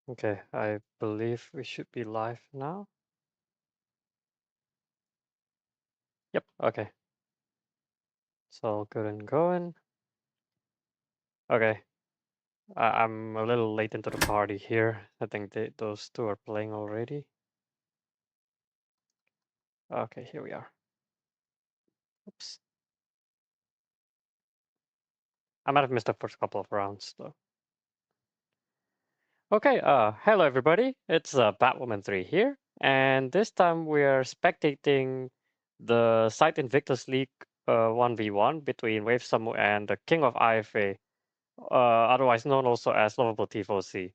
Okay, I believe we should be live now. Yep, okay. It's all good and going. Okay, I'm a little late into the party here. I think those two are playing already. Okay, here we are. Oops. I might have missed the first couple of rounds though. Okay, hello everybody. It's Batwoman 3 here, and this time we are spectating the Scythe Invictus League 1v1 between Wavesamu and the King of IFA, otherwise known also as lovabletifosi.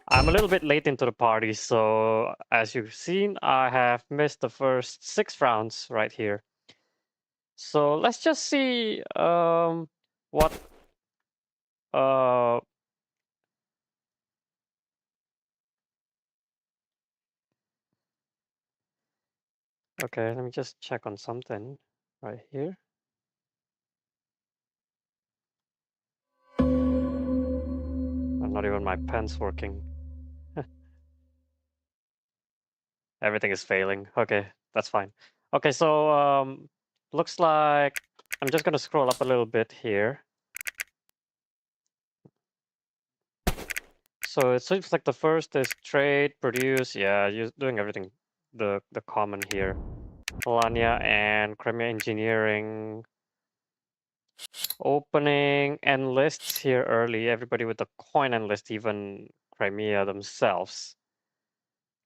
I'm a little bit late into the party, so as you've seen, I have missed the first 6 rounds right here. So let's just see what uh okay, let me just check on something right here. Not even my pen's working. Everything is failing. Okay, that's fine. Okay, so looks like I'm just gonna scroll up a little bit here. So it seems like the first is trade, produce. Yeah, you're doing everything the common here. Polania and Crimea engineering. Opening enlists here early. Everybody with the coin enlist, even Crimea themselves.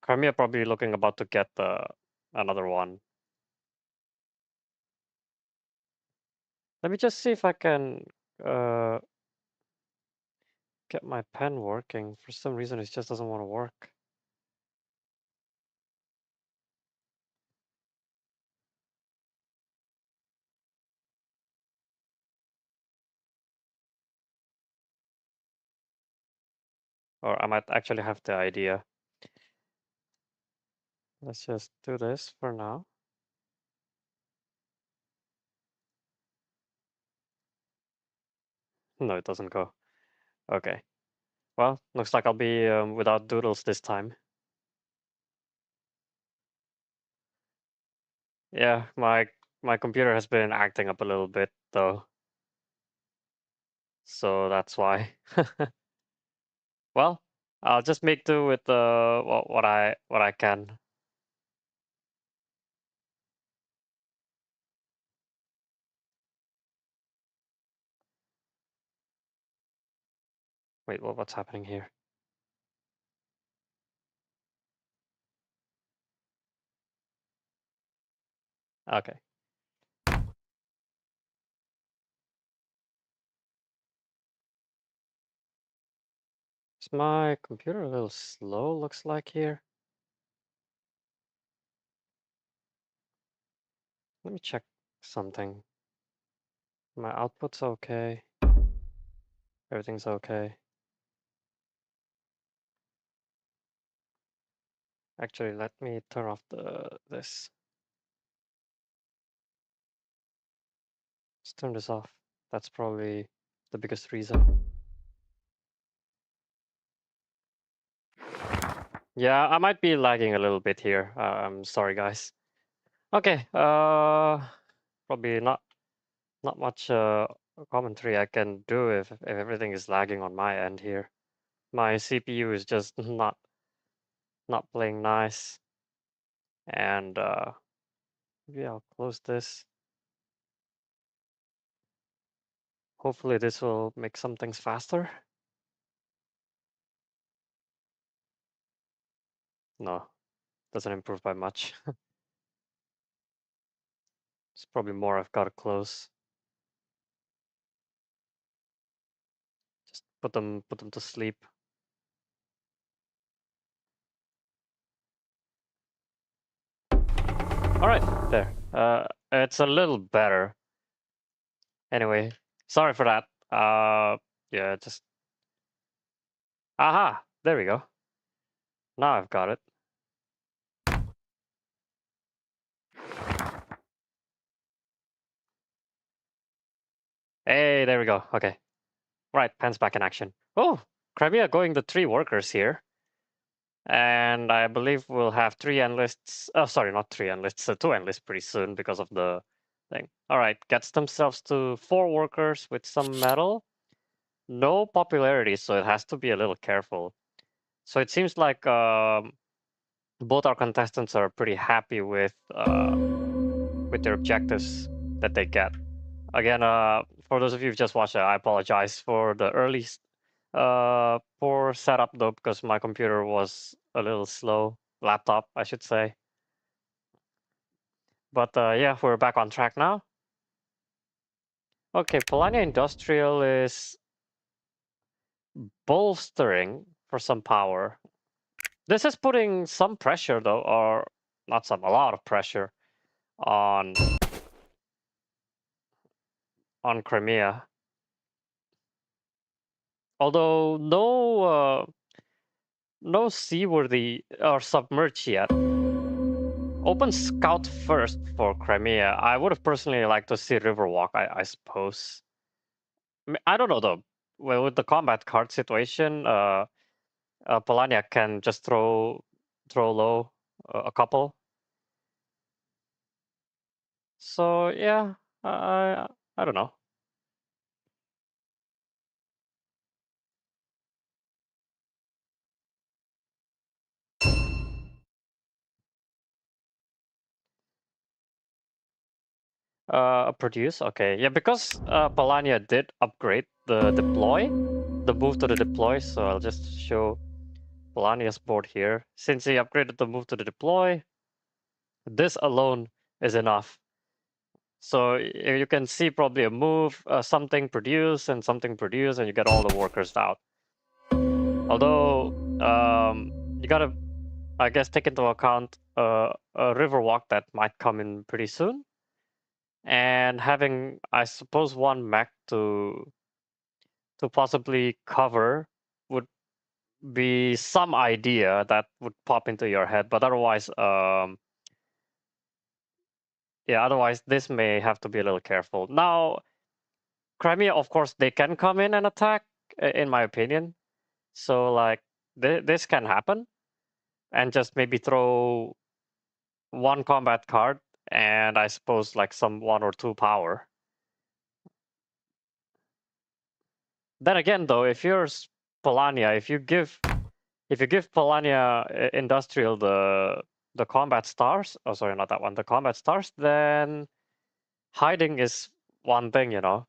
Crimea probably looking about to get the another one. Let me just see if I can uh, get my pen working. For some reason, it just doesn't want to work. Or I might actually have the idea. Let's just do this for now. No, it doesn't go. Okay. Well, looks like I'll be without doodles this time. Yeah, my computer has been acting up a little bit though. So that's why. Well, I'll just make do with what I can. Wait, what's happening here? Okay. Is my computer a little slow, looks like here? Let me check something. My output's okay. Everything's okay. Actually, let me turn off this. Let's turn this off. That's probably the biggest reason. Yeah, I might be lagging a little bit here. I'm sorry, guys. Okay, probably not much commentary I can do if everything is lagging on my end here. My CPU is just not playing nice, and maybe I'll close this. Hopefully, this will make some things faster. No, doesn't improve by much. It's probably more I've got to close. Just put them to sleep. All right, there. It's a little better. Anyway, sorry for that. Yeah, just aha. There we go. Now I've got it. Hey, there we go. Okay. Right, pen's back in action. Oh, Crimea going the 3 workers here. And I believe we'll have 3 enlists. Oh, sorry, not 3 enlists, 2 enlists pretty soon because of the thing. All right, gets themselves to 4 workers with some metal. No popularity, so it has to be a little careful. So it seems like both our contestants are pretty happy with their objectives that they get. Again, for those of you who just watched it, I apologize for the early poor setup though, because my computer was a little slow. Laptop, I should say. But yeah, we're back on track now. Okay, Polania Industrial is bolstering for some power. This is putting some pressure though, or not some, a lot of pressure on Crimea. Although no seaworthy or submerged yet. Open scout first for Crimea. I would have personally liked to see Riverwalk, I suppose. I don't know though. Well, with the combat card situation, Polania can just throw low a couple. So yeah, I don't know. Produce, okay, yeah, because Polania did upgrade the deploy, the move to the deploy. So I'll just show Polania's board here. Since he upgraded the move to the deploy, this alone is enough. So you can see probably a move, something produce and something produce, and you get all the workers out. Although you gotta, I guess, take into account a Riverwalk that might come in pretty soon, and having, I suppose, one mech to possibly cover would be some idea that would pop into your head. But otherwise, yeah, otherwise this may have to be a little careful. Now, Crimea, of course, they can come in and attack, in my opinion. So like this can happen, and just maybe throw one combat card, and I suppose like some 1 or 2 power. Then again, though, if you're Polania, if you give Polania Industrial the combat stars, oh sorry, not that one, the combat stars, then hiding is one thing, you know.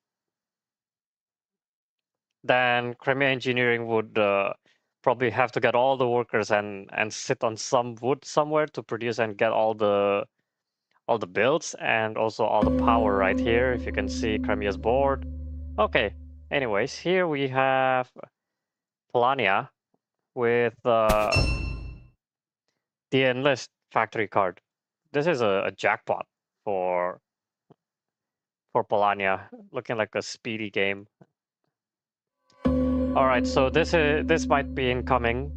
Then Crimea Engineering would probably have to get all the workers and sit on some wood somewhere to produce and get all the builds and also all the power right here. If you can see Crimea's board. Okay. Anyways, here we have Polania with the Enlist factory card. This is a jackpot for Polania, looking like a speedy game. All right, so this might be incoming.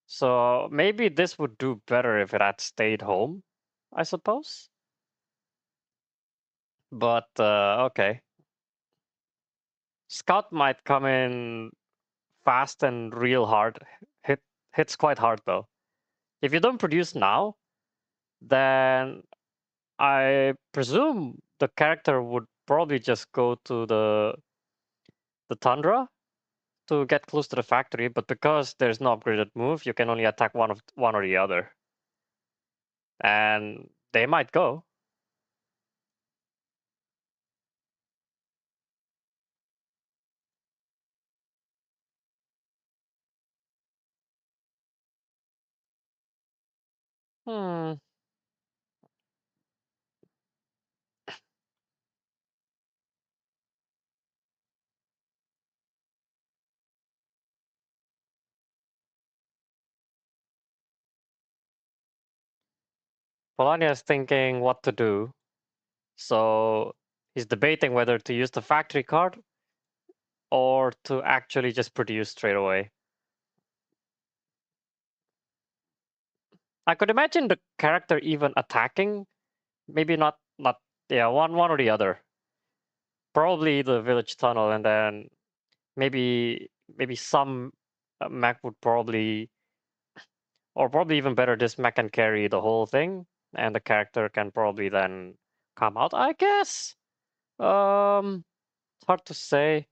So maybe this would do better if it had stayed home, I suppose. But okay. Scout might come in fast and real hard. Hits quite hard though. If you don't produce now, then I presume the character would probably just go to the tundra to get close to the factory, but because there's no upgraded move, you can only attack one or the other. And they might go. Hmm. Polania is thinking what to do. So he's debating whether to use the factory card or to actually just produce straight away. I could imagine the character even attacking, maybe not yeah, one or the other. Probably the village tunnel, and then maybe some mech would probably, or probably even better, this mech can carry the whole thing, and the character can probably then come out, I guess. It's hard to say.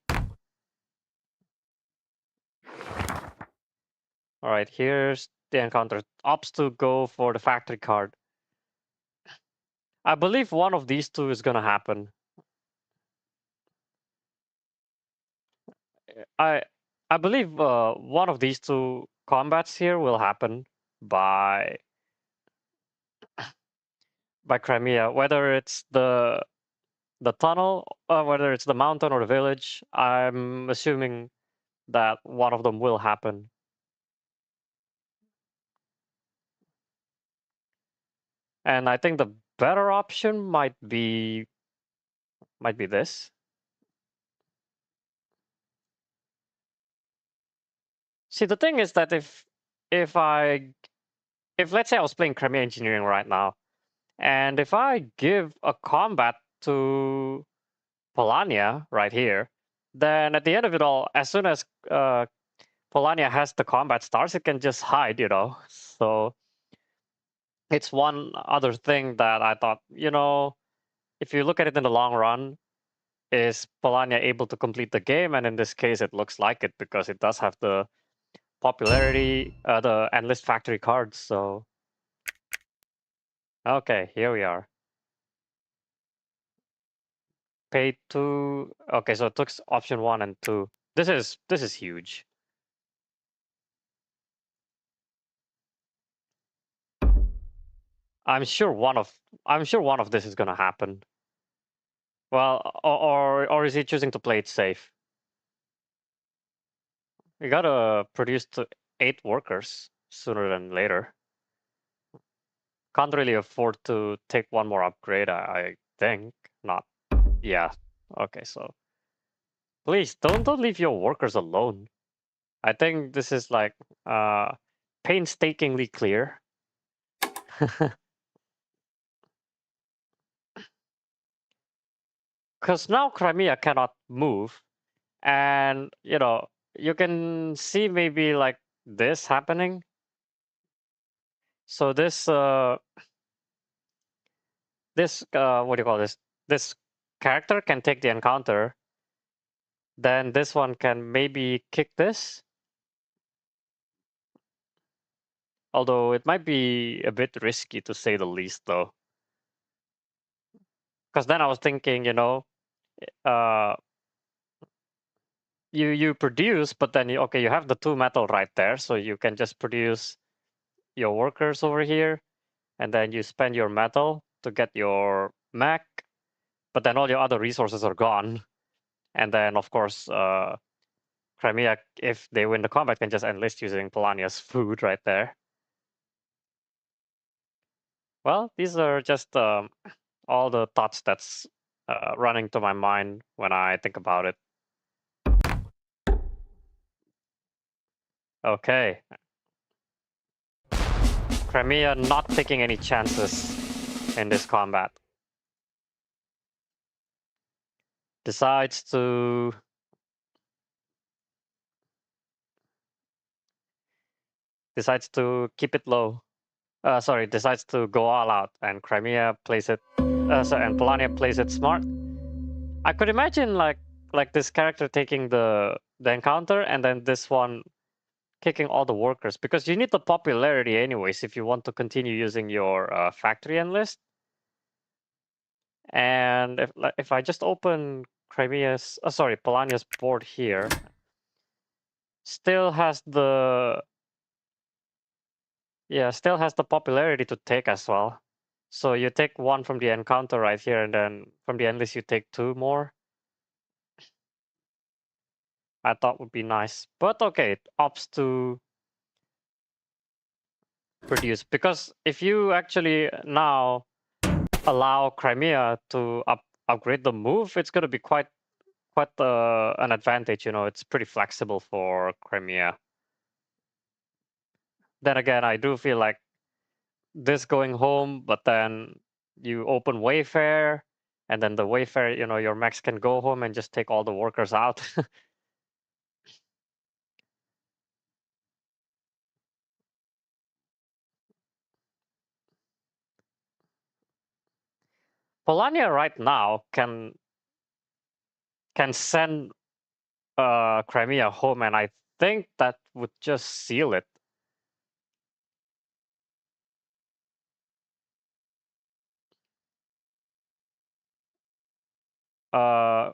All right, here's the encounter. Opts to go for the factory card. I believe one of these two is gonna happen. I I believe one of these two combats here will happen by Crimea, whether it's the tunnel, whether it's the mountain or the village. I'm assuming that one of them will happen. And I think the better option might be this. See, the thing is that if let's say I was playing Crimea Engineering right now, and if I give a combat to Polania right here, then at the end of it all, as soon as Polania has the combat stars, it can just hide, you know. So it's one other thing that I thought, you know, if you look at it in the long run, is Polania able to complete the game? And in this case, it looks like it because it does have the popularity, the endless factory cards. So okay, here we are. Pay 2. Okay, so it took option 1 and 2. This is huge. I'm sure one of this is gonna happen. Well, or is he choosing to play it safe? We gotta produce 8 workers sooner than later. Can't really afford to take one more upgrade, I think. Not. Yeah. Okay, so please don't leave your workers alone. I think this is like painstakingly clear. Because now Crimea cannot move, and you know you can see maybe like this happening. So this what do you call this? This character can take the encounter. Then this one can maybe kick this. Although it might be a bit risky to say the least, though. Because then I was thinking, you know, uh, you produce, but then you have the 2 metal right there, so you can just produce your workers over here, and then you spend your metal to get your mech, but then all your other resources are gone. And then, of course, Crimea, if they win the combat, can just enlist using Polania's food right there. Well, these are just all the thoughts that's running to my mind when I think about it. Okay. Crimea not taking any chances in this combat. Decides to keep it low. Sorry, decides to go all out, and Crimea plays it. And Polania plays it smart. I could imagine like this character taking the encounter, and then this one kicking all the workers, because you need the popularity anyways if you want to continue using your factory enlist. And if I just open Polania's board here, still has the popularity to take as well. So you take 1 from the encounter right here, and then from the enlist you take 2 more. I thought would be nice, but okay, it opts to produce, because if you actually now allow Crimea to upgrade the move, it's going to be quite an advantage. You know, it's pretty flexible for Crimea. Then again, I do feel like this going home, but then you open Wayfair, and then the Wayfair, you know, your mechs can go home and just take all the workers out. Polania right now can send Crimea home, and I think that would just seal it. Uh,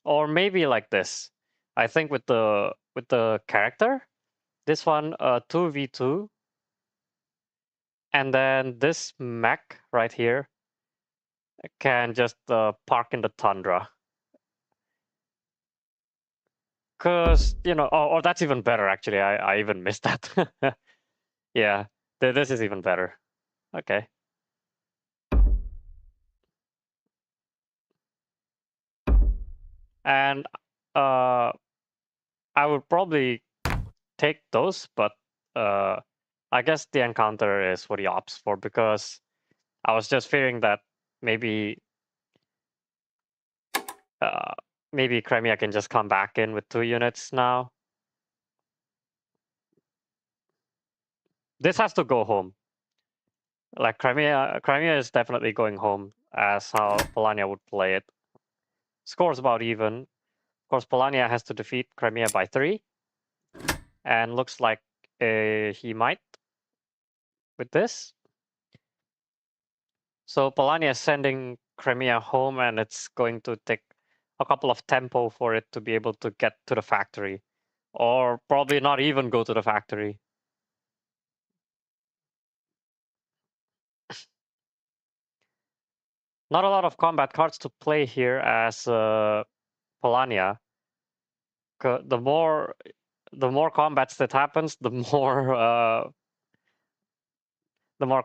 or maybe like this. I think with the character, this one 2v2, and then this mech right here can just park in the tundra. Cause or that's even better actually. I even missed that. Yeah, this is even better. Okay. And uh, I would probably take those, but I guess the encounter is what he opts for, because I was just fearing that maybe uh, maybe Crimea can just come back in with 2 units now. This has to go home. Like Crimea is definitely going home, as how Polania would play it. Score's about even. Of course, Polania has to defeat Crimea by 3, and looks like he might with this. So Polania is sending Crimea home, and it's going to take a couple of tempo for it to be able to get to the factory, or probably not even go to the factory. Not a lot of combat cards to play here as Polania. The more combats that happens, the more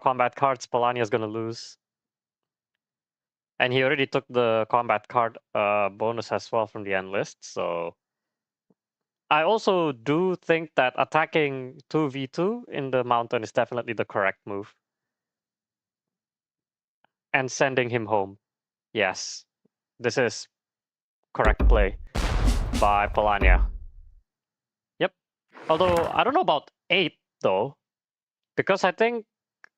combat cards Polania is going to lose. And he already took the combat card bonus as well from the end list, so I also do think that attacking 2v2 in the mountain is definitely the correct move. And sending him home. Yes, this is correct play by Polania. Yep. Although I don't know about 8 though, because I think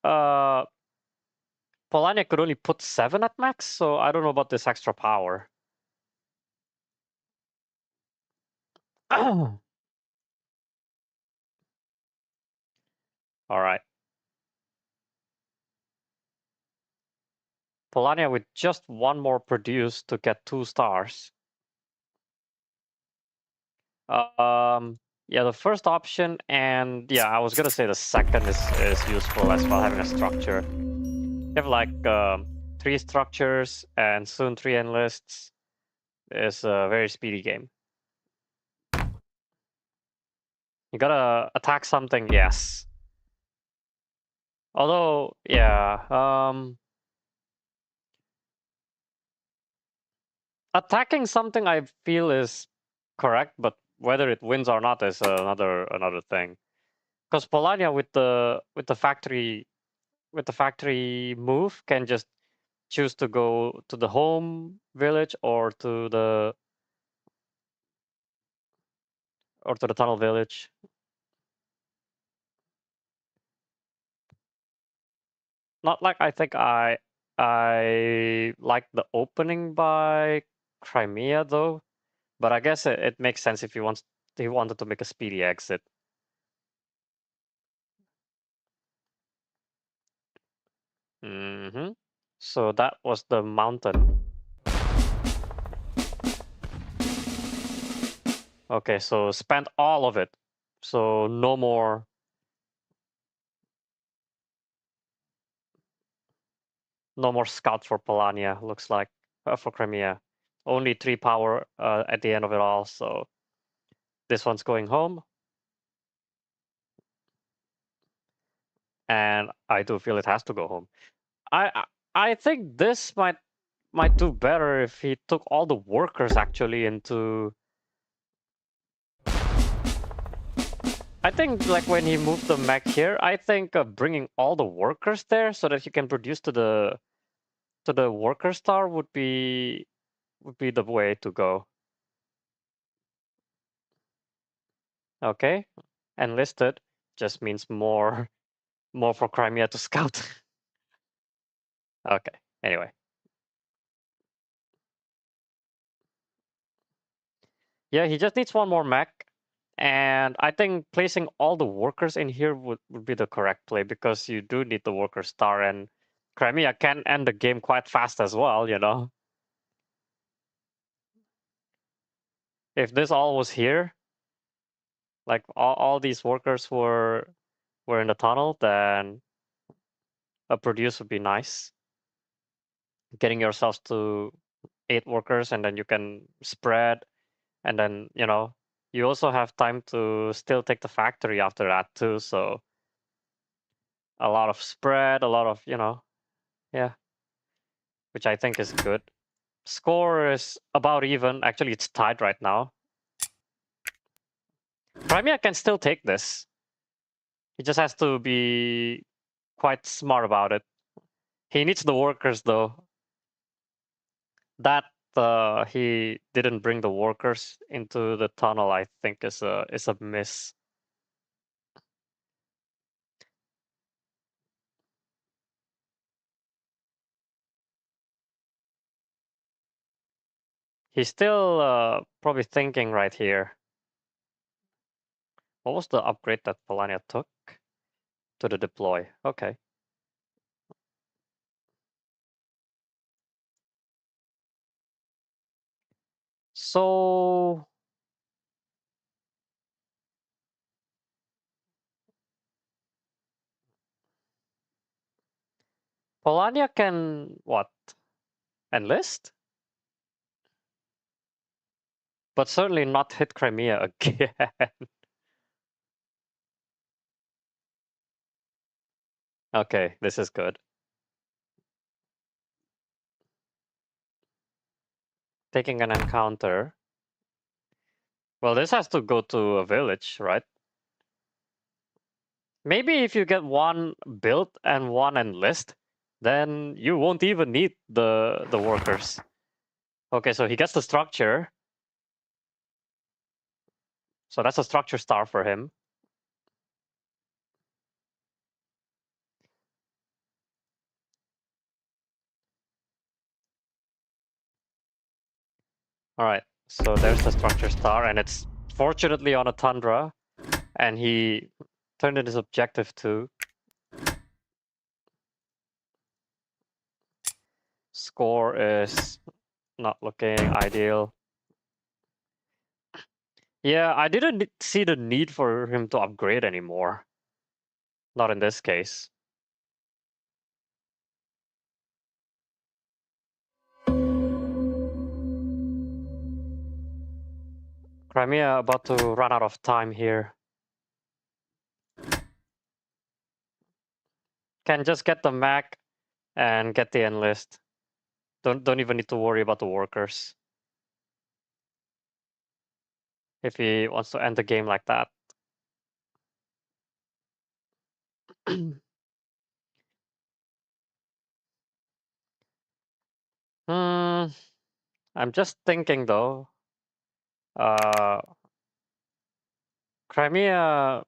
uh, Polania could only put 7 at max, so I don't know about this extra power. All right. Polania with just 1 more produce to get 2 stars. Yeah, the first option, and yeah, I was gonna say the second is useful as well, having a structure. You have like 3 structures and soon 3 enlists. Is a very speedy game. You gotta attack something, yes. Although, yeah, attacking something I feel is correct, but whether it wins or not is another thing. Because Polania with the factory move can just choose to go to the home village or to the tunnel village. Not like I think I like the opening by Crimea though, but I guess it makes sense if he wanted to make a speedy exit. So that was the mountain. Okay, so spent all of it. So no more scouts for Polania, looks like, for Crimea. Only 3 power at the end of it all, so this one's going home. And I do feel it has to go home. I think this might do better if he took all the workers actually into. I think like when he moved the mech here, I think bringing all the workers there so that you can produce to the worker star would be the way to go. Okay, enlisted just means more for Crimea to scout. Okay. Anyway. Yeah, he just needs one more mech. And I think placing all the workers in here would be the correct play because you do need the worker star, and Crimea can end the game quite fast as well, you know? If this all was here, like all these workers were in the tunnel, then a produce would be nice. Getting yourselves to 8 workers, and then you can spread, and then, you know, you also have time to still take the factory after that too, so a lot of spread, a lot of, you know, yeah, which I think is good. Score is about even. Actually, it's tied right now. Crimea can still take this. He just has to be quite smart about it. He needs the workers, though. That he didn't bring the workers into the tunnel, I think, is a miss. He's still probably thinking right here. What was the upgrade that Polania took to the deploy? Okay. So Polania can what? Enlist? But certainly not hit Crimea again. Okay, this is good. Taking an encounter. Well, this has to go to a village, right? Maybe if you get one built and one enlist, then you won't even need the workers. Okay, so he gets the structure. So that's a structure star for him. All right, so there's the structure star, and it's fortunately on a tundra, and he turned in his objective too. Score is not looking ideal. Yeah, I didn't see the need for him to upgrade anymore. Not in this case. Crimea about to run out of time here. Can just get the mech and get the enlist. Don't even need to worry about the workers. If he wants to end the game like that. I'm just thinking though. Crimea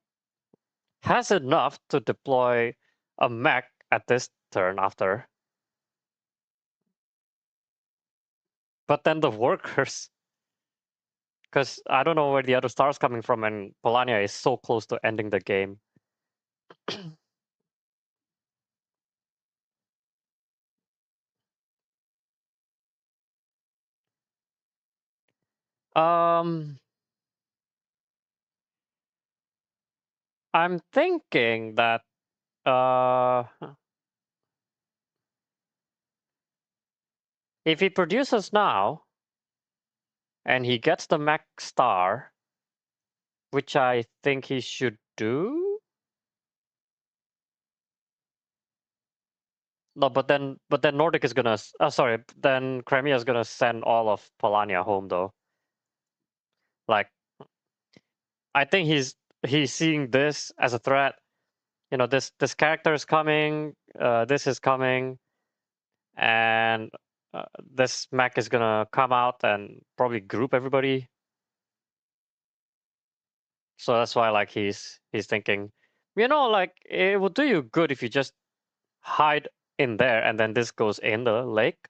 has enough to deploy a mech at this turn after. But then the workers, because I don't know where the other star's coming from, and Polania is so close to ending the game. I'm thinking that uh, if he produces now and he gets the mech star, which I think he should do. No, but then Nordic is gonna. Sorry, then Crimea is gonna send all of Polania home though. Like, I think he's seeing this as a threat. You know, this character is coming. This is coming, and this mech is gonna come out and probably group everybody. So that's why, like, he's thinking, you know, like it would do you good if you just hide in there, and then this goes in the lake,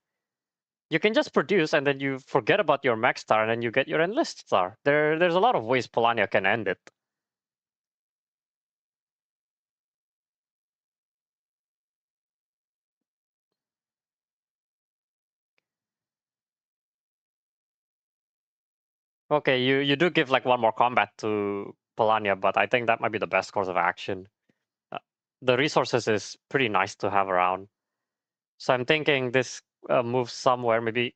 you can just produce, and then you forget about your max star, and then you get your enlist star. There's a lot of ways Polania can end it. Okay, you do give like one more combat to Polania, but I think that might be the best course of action. Uh, the resources is pretty nice to have around. So I'm thinking this moves somewhere, maybe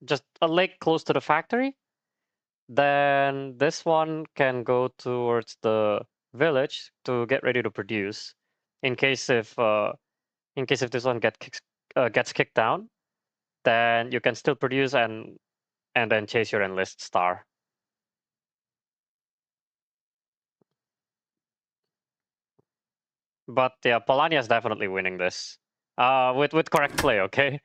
just a lake close to the factory. Then this one can go towards the village to get ready to produce, in case if this one gets kicked down, then you can still produce and then chase your enlist star. But yeah, Polania is definitely winning this. With correct play, okay?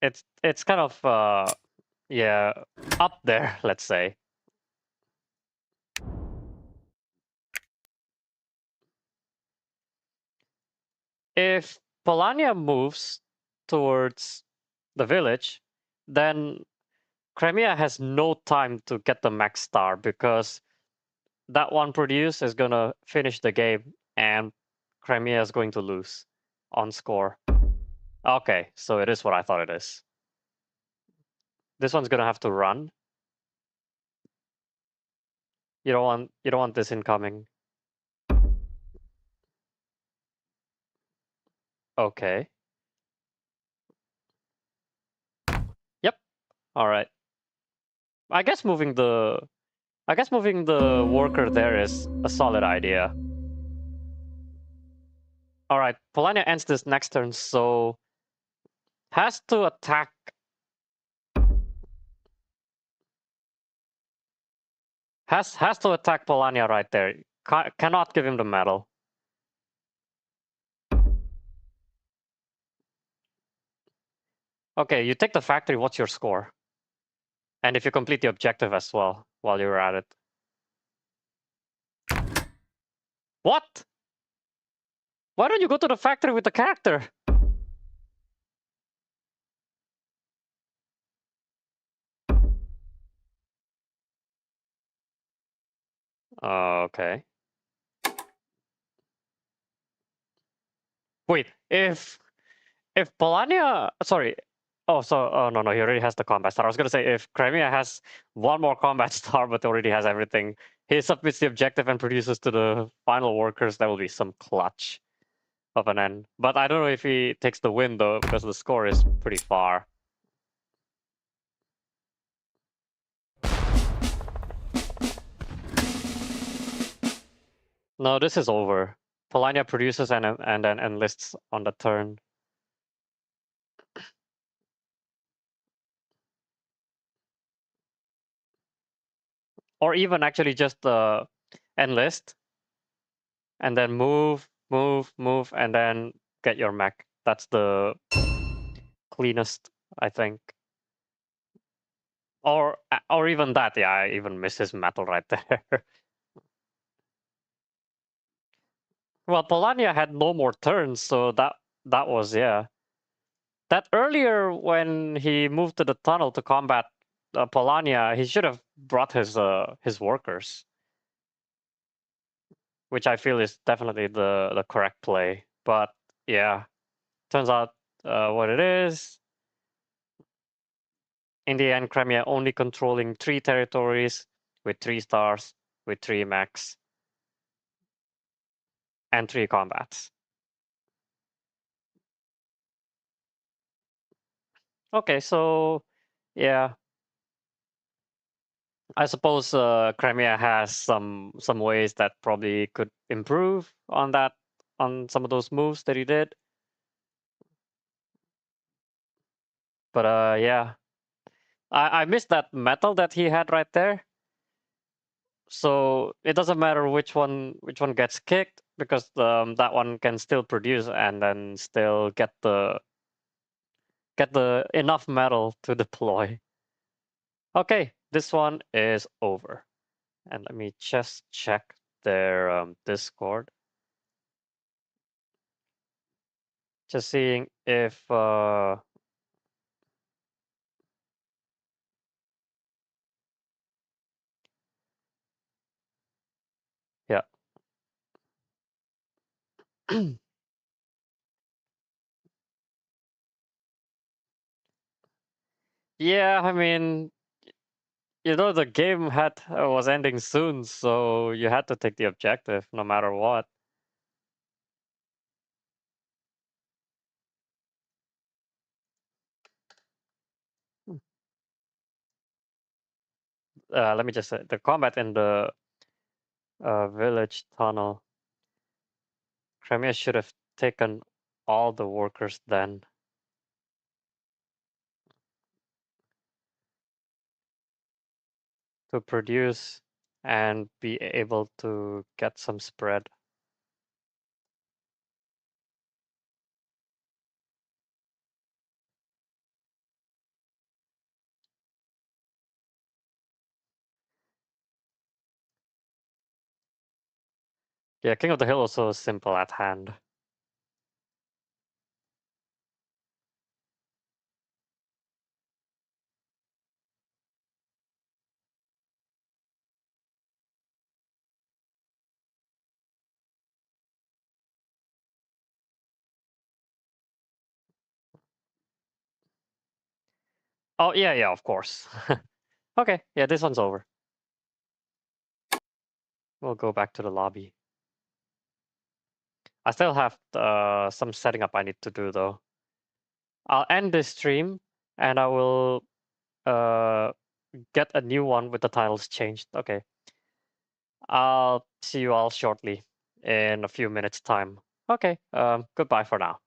It's kind of yeah, up there, let's say. If Polania moves towards the village, then Crimea has no time to get the max star because that one produce is gonna finish the game and Crimea is going to lose on score. Okay, so it is what I thought it is. This one's gonna have to run. You don't want this incoming. Okay. Yep. All right. I guess moving the worker there is a solid idea. All right, Polania ends this next turn, so has to attack. Has to attack Polania right there. Cannot give him the medal. Okay, you take the factory. What's your score? And if you complete the objective as well while you're at it. What? Why don't you go to the factory with the character? Okay. Wait, if Polania, sorry. Oh no, he already has the combat star. I was gonna say if Crimea has one more combat star but already has everything, he submits the objective and produces to the final workers. That will be some clutch of an end. But I don't know if he takes the win though, because the score is pretty far. No, this is over. Polania produces and then enlists on the turn. Or even actually just enlist and then move, and then get your mech. That's the cleanest, I think. Or even that, yeah, I even miss his metal right there. Well, Polania had no more turns, so that was, yeah. That earlier when he moved to the tunnel to combat Polania, he should have brought his workers, which I feel is definitely the correct play. But yeah, turns out what it is. In the end, Crimea only controlling 3 territories with 3 stars, with 3 mechs, and 3 combats. Okay, so yeah, I suppose Crimea has some ways that probably could improve on that, on some of those moves that he did. But yeah, I missed that metal that he had right there. So it doesn't matter which one gets kicked because that one can still produce and then still get the enough metal to deploy. Okay, this one is over. And let me just check their Discord. Just seeing if yeah. Yeah, I mean, the game had was ending soon, so you had to take the objective no matter what. Hmm. Let me just say, the combat in the village tunnel. Crimea should have taken all the workers then to produce and be able to get some spread. Yeah, King of the Hill also is simple at hand. Oh, yeah, yeah, of course. Okay, yeah, this one's over. We'll go back to the lobby. I still have some setting up I need to do, though. I'll end this stream, and I will get a new one with the titles changed. Okay. I'll see you all shortly in a few minutes' time. Okay, goodbye for now.